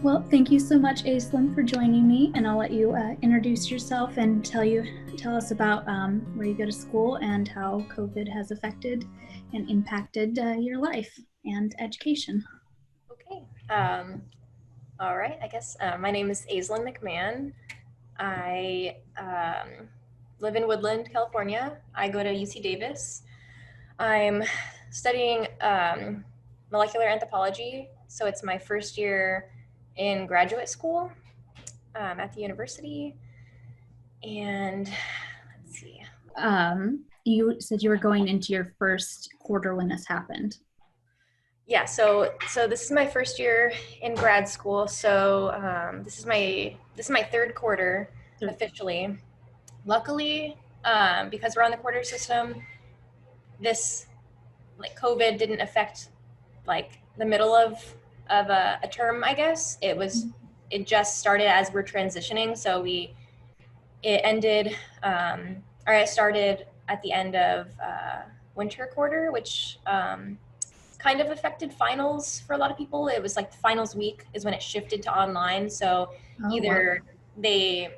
Well, thank you so much, Aislinn, for joining me, and I'll let you introduce yourself and tell us about where you go to school and how COVID has affected and impacted your life and education. Okay. All right. I guess my name is Aislinn McMahon. I live in Woodland, California. I go to UC Davis. I'm studying molecular anthropology, so it's my first year in graduate school at the university. And let's see. You said you were going into your first quarter when this happened. Yeah, so this is my first year in grad school. So this is my third quarter officially. Luckily, because we're on the quarter system, this like COVID didn't affect like the middle of a term. I guess it just started as we're transitioning. So it ended or it started at the end of winter quarter, which kind of affected finals for a lot of people. It was like the finals week is when it shifted to online. So either the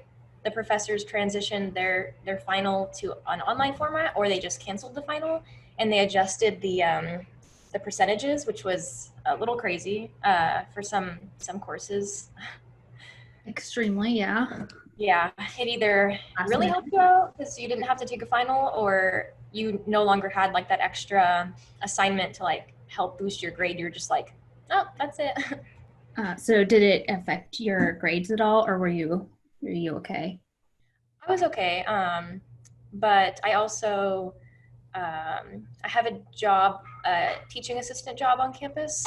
professors transitioned their final to an online format, or they just canceled the final, and they adjusted the percentages, which was a little crazy for some courses. Extremely, yeah. Yeah, it either really helped you out because you didn't have to take a final, or you no longer had like that extra assignment to like help boost your grade. You're just like, oh, that's it. So did it affect your grades at all, or were you okay? I was okay, but I also I have a job, teaching assistant job on campus.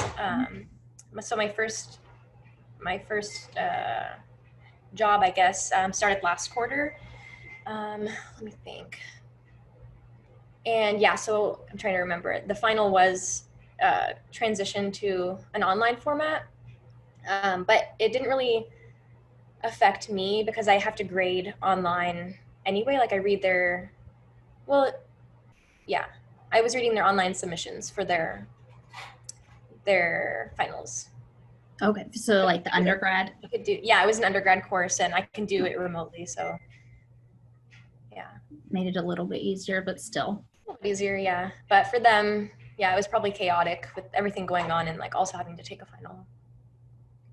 So my first job, I guess, started last quarter. Let me think. And yeah, so I'm trying to remember. The final was transition to an online format, but it didn't really affect me because I have to grade online anyway. Like I read well, yeah, I was reading their online submissions for their finals. Okay, so like the undergrad? Yeah, it was an undergrad course, and I can do it remotely. So yeah, made it a little bit easier, but still. a little bit easier, yeah. But for them, yeah, it was probably chaotic with everything going on and like also having to take a final.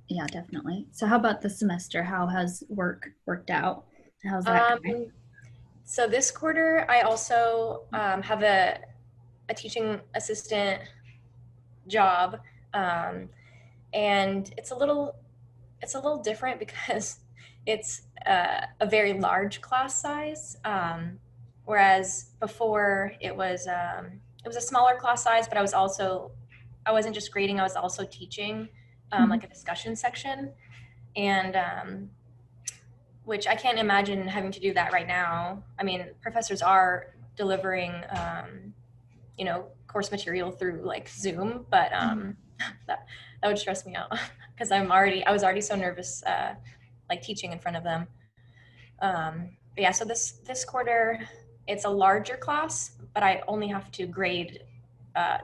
Yeah, definitely. So how about the semester? How has worked out? How's that going? So this quarter, I also have a teaching assistant job, um, and it's a little different because it's a very large class size, whereas before it was a smaller class size, but I wasn't just grading, I was also teaching like a discussion section, and which I can't imagine having to do that right now. I mean, professors are delivering course material through like Zoom, but that would stress me out because I was already so nervous like teaching in front of them. But yeah, so this quarter it's a larger class, but I only have to grade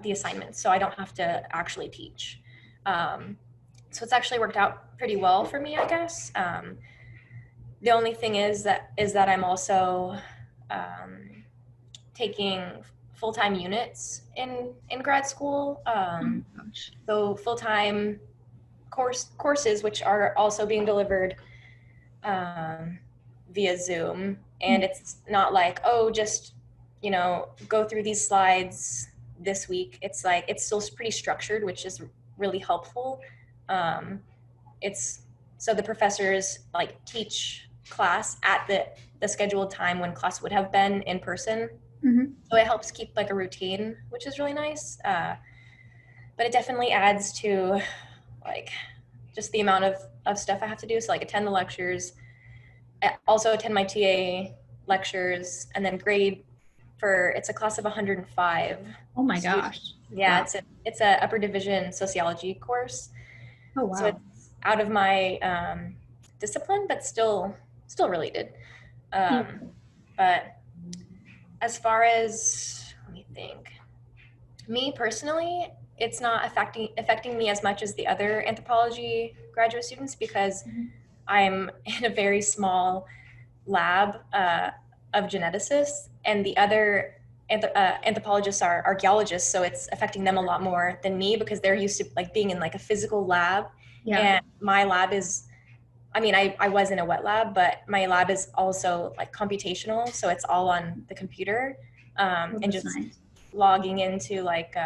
the assignments, so I don't have to actually teach. So it's actually worked out pretty well for me, I guess. The only thing is that I'm also taking full-time units in grad school. So full-time courses, which are also being delivered via Zoom. And it's not like, oh, just, go through these slides this week. It's like, it's still pretty structured, which is really helpful. So the professors like teach class at the scheduled time when class would have been in person. So it helps keep like a routine, which is really nice. But it definitely adds to like just the amount of stuff I have to do. So like attend the lectures, also attend my TA lectures, and then grade it's a class of 105. Oh my gosh. Yeah, wow. it's a upper division sociology course. Oh wow. So it's out of my discipline, but still related. But as far as, let me think, me personally, it's not affecting me as much as the other anthropology graduate students because I'm in a very small lab of geneticists, and the other anthropologists are archaeologists, so it's affecting them a lot more than me because they're used to like being in like a physical lab. Yeah. And my lab is, I mean, I was in a wet lab, but my lab is also like computational, so it's all on the computer, and just nice. logging into like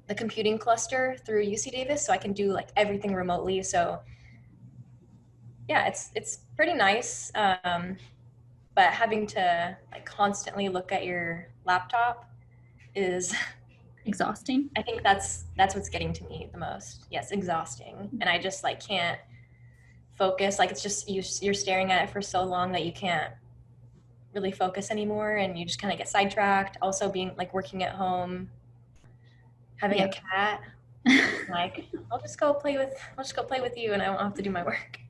the computing cluster through UC Davis, so I can do like everything remotely. So yeah, it's pretty nice. But having to like constantly look at your laptop is Exhausting. I think that's what's getting to me the most. Yes, exhausting, and I just like can't focus. Like it's just you're staring at it for so long that you can't really focus anymore, and you just kind of get sidetracked. Also, being like working at home, having a cat, like I'll just go play with you, and I won't have to do my work.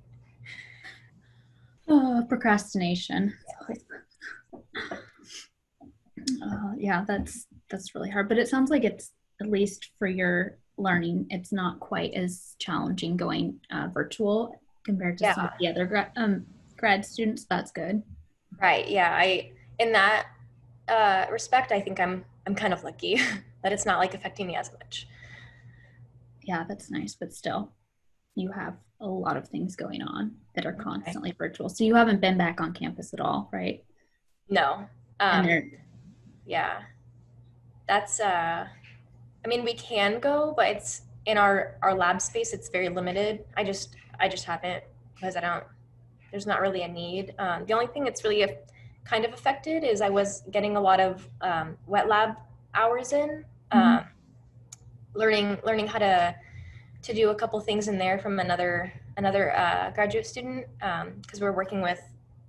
Procrastination. Yeah, that's really hard. But it sounds like it's, at least for your learning, it's not quite as challenging going virtual compared to some of the other grad students. That's good. Right. Yeah. In that respect, I think I'm kind of lucky that it's not like affecting me as much. Yeah, that's nice. But still, you have a lot of things going on that are constantly virtual. So you haven't been back on campus at all, right? No. Yeah. That's I mean, we can go, but it's in our lab space. It's very limited. I just haven't because there's not really a need. The only thing that's really kind of affected is I was getting a lot of wet lab hours in, learning how to do a couple things in there from another graduate student because we're working with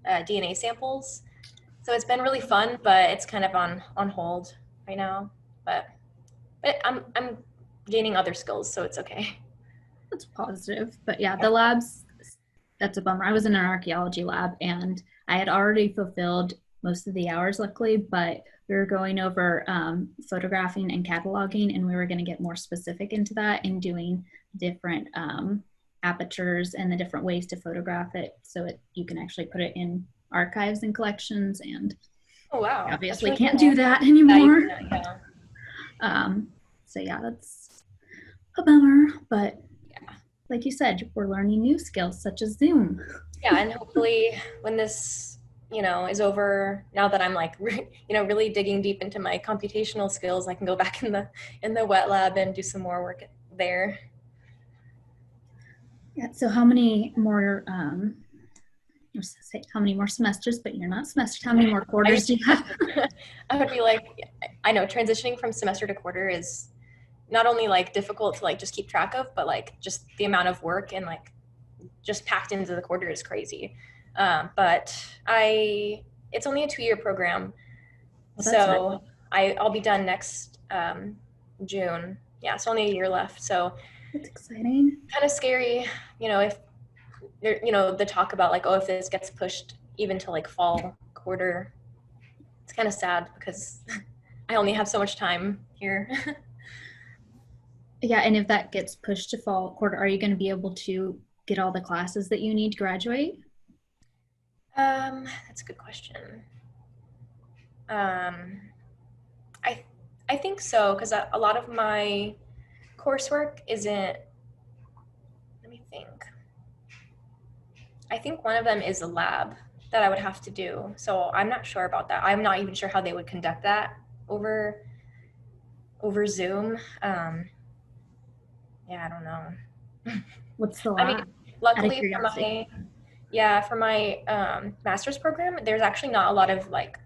DNA samples. So it's been really fun, but it's kind of on hold right now. But I'm gaining other skills, so it's okay. That's positive. But yeah, the labs, that's a bummer. I was in an archaeology lab and I had already fulfilled most of the hours, luckily, but we were going over photographing and cataloging, and we were going to get more specific into that and doing different apertures and the different ways to photograph it so you can actually put it in archives and collections. And oh wow, obviously really can't do that anymore. So yeah, that's a bummer, but like you said, we're learning new skills such as Zoom. Yeah, and hopefully when this, is over, now that I'm like, really digging deep into my computational skills, I can go back in the wet lab and do some more work there. Yeah. So how many more? How many more semesters? But you're not semesters. How many more quarters do you have? I would be like, I know transitioning from semester to quarter is not only like difficult to like just keep track of, but like just the amount of work and like just packed into the quarter is crazy. But it's only a 2-year program, so nice. I'll be done next June. Yeah, it's only a year left, so that's exciting. Kind of scary, if there, the talk about like, oh, if this gets pushed even to like fall quarter, it's kind of sad because I only have so much time here. Yeah, and if that gets pushed to fall quarter, are you going to be able to get all the classes that you need to graduate? That's a good question. I think so, because a lot of my coursework isn't, let me think. I think one of them is a lab that I would have to do. So I'm not sure about that. I'm not even sure how they would conduct that over Zoom. Yeah, I don't know. What's the lab? I mean, luckily for my master's program, there's actually not a lot of like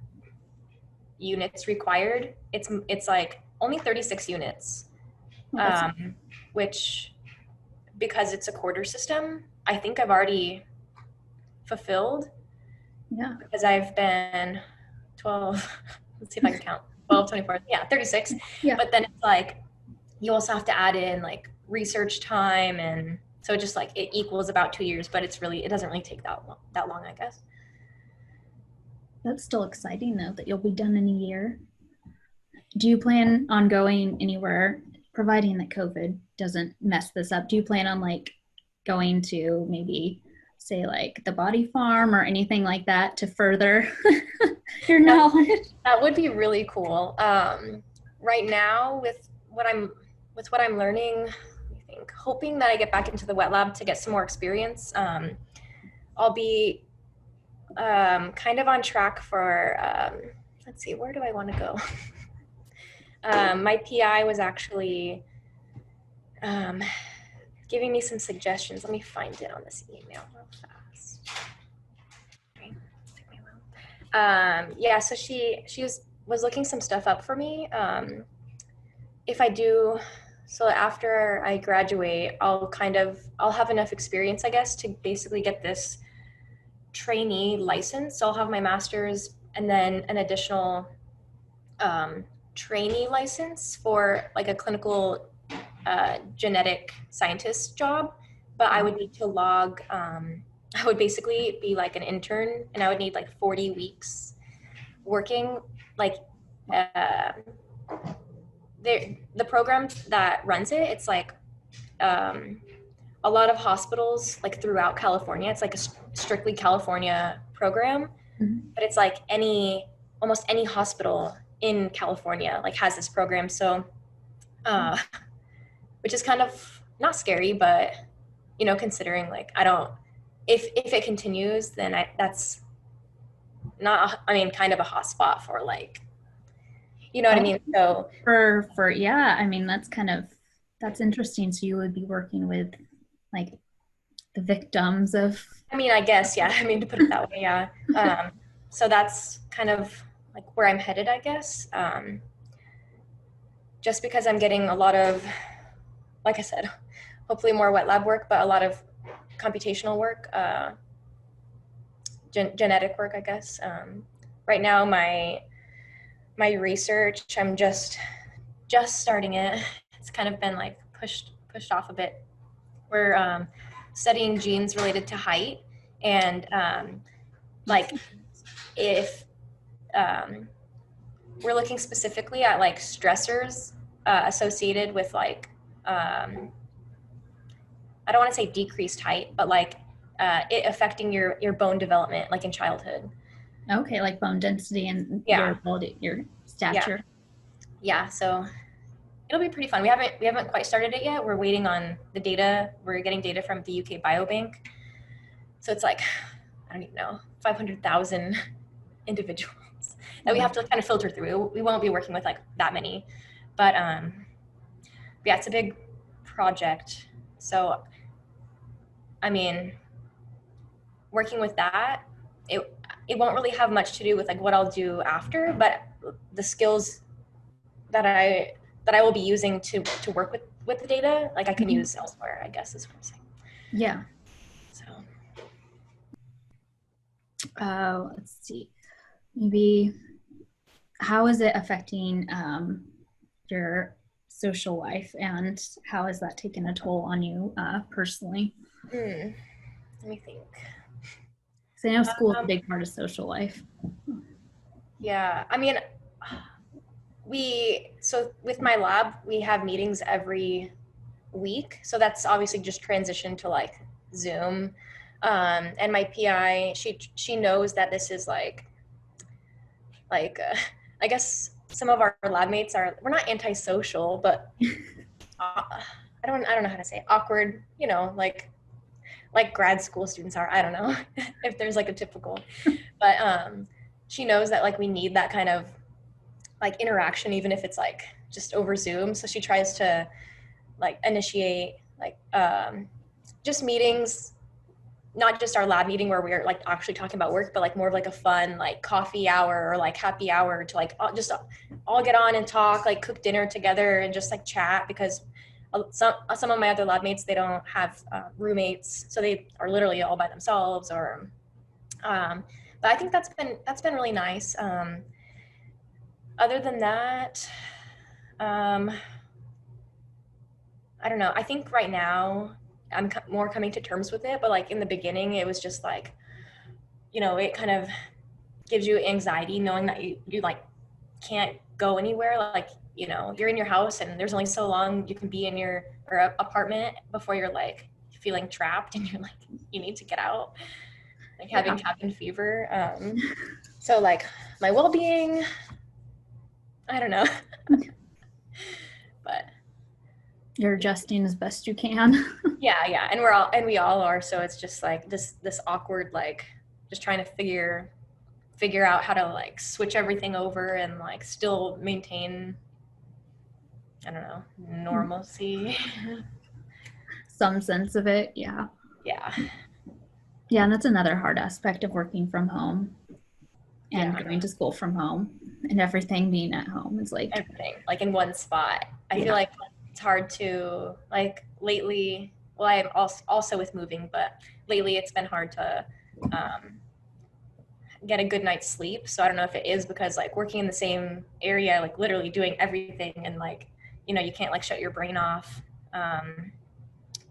units required. It's like only 36 units, which, because it's a quarter system, I think I've already fulfilled. Yeah. Because I've been 12, let's see if I can count, 12, 24, yeah, 36. Yeah. But then it's like, you also have to add in like research time. And so it just like, it equals about 2 years, but it doesn't really take that long, I guess. That's still exciting though, that you'll be done in a year. Do you plan on going anywhere providing that COVID doesn't mess this up, do you plan on like going to maybe say like the body farm or anything like that to further your knowledge? That would be really cool. Right now, with what I'm learning, I think hoping that I get back into the wet lab to get some more experience. I'll be kind of on track for. Let's see, where do I want to go? My PI was actually giving me some suggestions. Let me find it on this email real fast. Yeah, so she was looking some stuff up for me. If I do, so after I graduate, I'll have enough experience, I guess, to basically get this trainee license. So I'll have my master's and then an additional trainee license for like a clinical genetic scientist job. But I would need to log, I would basically be like an intern, and I would need like 40 weeks working like the program that runs it. It's like a lot of hospitals like throughout California. It's like a strictly California program, but it's like almost any hospital in California like has this program. So, which is kind of not scary, but you know, considering like if it continues, then that's not, I mean, kind of a hot spot for like, you know what I mean? So yeah, I mean, that's interesting. So you would be working with like the victims of. I mean, I guess, yeah. I mean, to put it that way, yeah. So that's kind of like where I'm headed, I guess. Just because I'm getting a lot of, like I said, hopefully more wet lab work, but a lot of computational work, genetic work, I guess. Right now, my research, I'm just starting it. It's kind of been like pushed off a bit. We're studying genes related to height, and like if we're looking specifically at like stressors associated with like I don't want to say decreased height, but like it affecting your bone development like in childhood. Okay, like bone density and your ability, your stature. Yeah, so it'll be pretty fun. We haven't quite started it yet. We're waiting on the data. We're getting data from the UK Biobank. So it's like, I don't even know, 500,000 individuals that we have to kind of filter through. We won't be working with like that many, but yeah, it's a big project. So, I mean, working with that, it won't really have much to do with like what I'll do after, but the skills that I will be using to work with the data, like I can use elsewhere, I guess is what I'm saying. Yeah. So. Let's see. Maybe how is it affecting your social life, and how has that taken a toll on you personally? Let me think. So I know school is a big part of social life. Yeah, I mean, so with my lab, we have meetings every week. So that's obviously just transitioned to like Zoom. And my PI, she knows that this is like I guess some of our lab mates we're not antisocial, but I don't know how to say it. Awkward, you know, like grad school students are. I don't know if there's like a typical, but she knows that like we need that kind of like interaction, even if it's like just over Zoom. So she tries to like initiate like just meetings, not just our lab meeting where we're like actually talking about work, but like more of like a fun like coffee hour or like happy hour to like just all get on and talk, like cook dinner together and just like chat, because some of my other lab mates, they don't have roommates, so they are literally all by themselves. Or but I think that's been really nice. Other than that, I don't know. I think right now I'm more coming to terms with it, but like in the beginning, it was just like, you know, it kind of gives you anxiety knowing that you like can't go anywhere. Like, you know, you're in your house and there's only so long you can be in your apartment before you're like feeling trapped and you're like, you need to get out, like having cabin fever. So like my well-being, I don't know. But you're adjusting as best you can. yeah, and we all are. So it's just like this awkward, like just trying to figure out how to like switch everything over and like still maintain, I don't know, normalcy. Some sense of it. Yeah. Yeah. Yeah. And that's another hard aspect of working from home and going to school from home and everything being at home. Is like everything like in one spot. I feel like it's hard to like lately. Well, I'm also with moving, but lately it's been hard to get a good night's sleep. So I don't know if it is because like working in the same area, like literally doing everything, and like, you know, you can't like shut your brain off.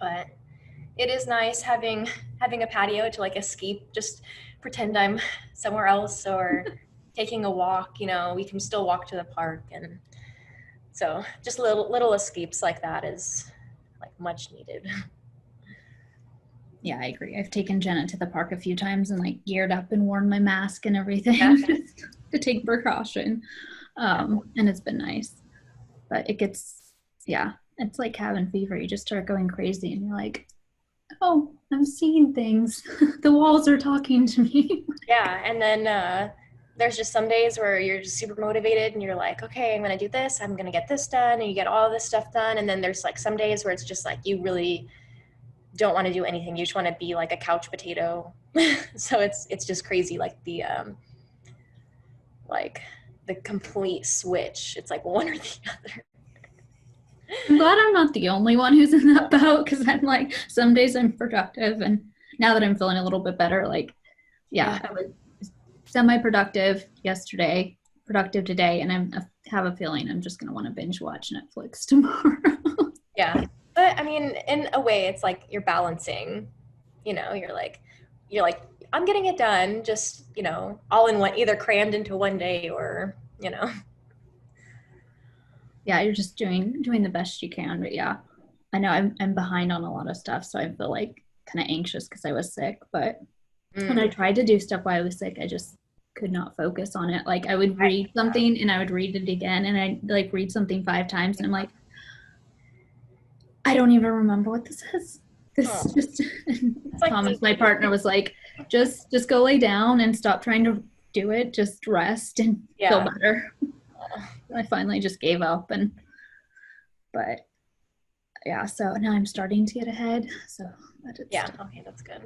But it is nice having a patio to like escape, just pretend I'm somewhere else, or taking a walk. You know, we can still walk to the park, and so just little escapes like that is like much needed. Yeah, I agree. I've taken Jenna to the park a few times and like geared up and worn my mask and everything to take precaution. And it's been nice. But it gets, yeah, it's like cabin fever. You just start going crazy and you're like, oh, I'm seeing things. The walls are talking to me. Yeah, and then there's just some days where you're just super motivated and you're like, okay, I'm gonna do this, I'm gonna get this done, and you get all this stuff done. And then there's like some days where it's just like you really don't want to do anything. You just want to be like a couch potato. So it's just crazy, like the complete switch. It's like one or the other. I'm glad I'm not the only one who's in that boat, because I'm like, some days I'm productive, and now that I'm feeling a little bit better, like, yeah. I was semi-productive yesterday, productive today, and I have a feeling I'm just gonna want to binge watch Netflix tomorrow. Yeah, but I mean, in a way, it's like you're balancing. You know, you're like, I'm getting it done, just, you know, all in one, either crammed into one day or, you know. Yeah, you're just doing the best you can. But yeah, I know I'm behind on a lot of stuff, so I feel like kind of anxious because I was sick. But when I tried to do stuff while I was sick, I just could not focus on it. Like I would read something and I would read it again, and I'd like read something 5 times, and I'm like, I don't even remember what this is. This just Thomas, my partner, was like, just go lay down and stop trying to do it. Just rest and feel better. I finally just gave up, but yeah, so now I'm starting to get ahead. So that is okay, that's good.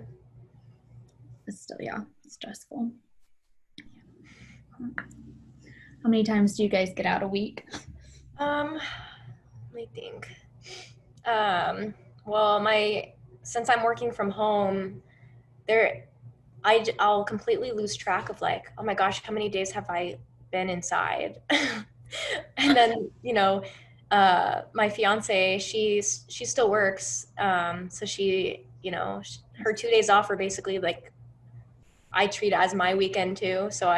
It's still stressful. How many times do you guys get out a week? Let me think. Well, since I'm working from home, I'll completely lose track of like, oh my gosh, how many days have I been inside? And then, you know, my fiance, she still works. So she, you know, her 2 days off are basically like, I treat it as my weekend too. So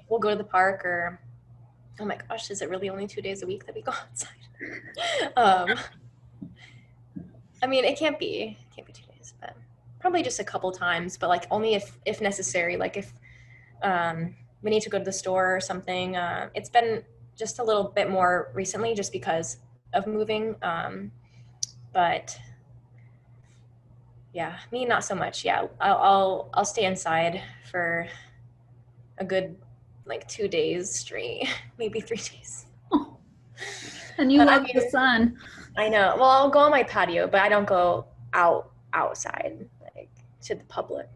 we'll go to the park, or, oh my gosh, is it really only 2 days a week that we go outside? I mean, it can't be 2 days, but probably just a couple times, but like only if necessary, like if we need to go to the store or something. It's been just a little bit more recently just because of moving. But yeah, me, not so much. Yeah. I'll stay inside for a good like 2 days straight, maybe 3 days. Oh. And you love the sun. I know. Well, I'll go on my patio, but I don't go outside like to the public.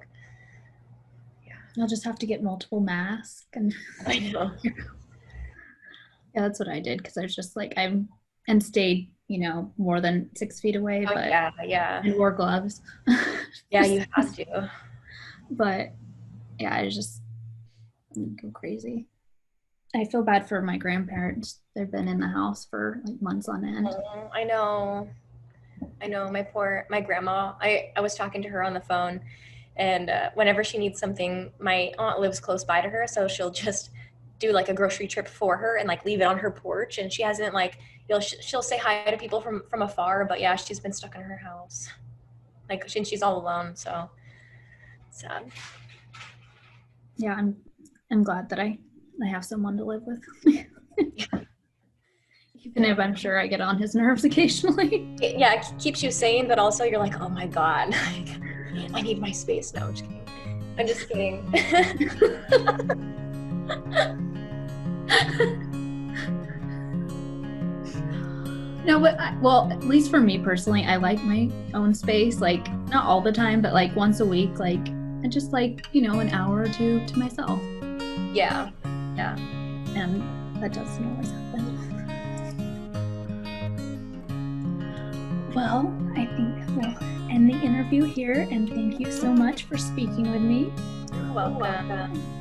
Yeah. I'll just have to get multiple masks, and I know. Yeah, that's what I did, because I was just like, and stayed, you know, more than 6 feet away, but yeah. and wore gloves. Yeah, you have to. But yeah, I just go crazy. I feel bad for my grandparents. They've been in the house for like months on end. Oh, I know. My grandma. I was talking to her on the phone, and whenever she needs something, my aunt lives close by to her, so she'll just do like a grocery trip for her and like leave it on her porch, and she hasn't like, she'll say hi to people from afar, but yeah, she's been stuck in her house, like she's all alone, so sad. Yeah, I'm glad that I have someone to live with. Even if I'm sure I get on his nerves occasionally. Yeah, it keeps you sane, but also you're like, oh my god, I need my space. No, I'm just kidding. No, but well, at least for me personally, I like my own space. Like not all the time, but like once a week, like I just like, you know, an hour or two to myself. Yeah. And that doesn't always happen. Well, I think we'll end the interview here, and thank you so much for speaking with me. You're welcome.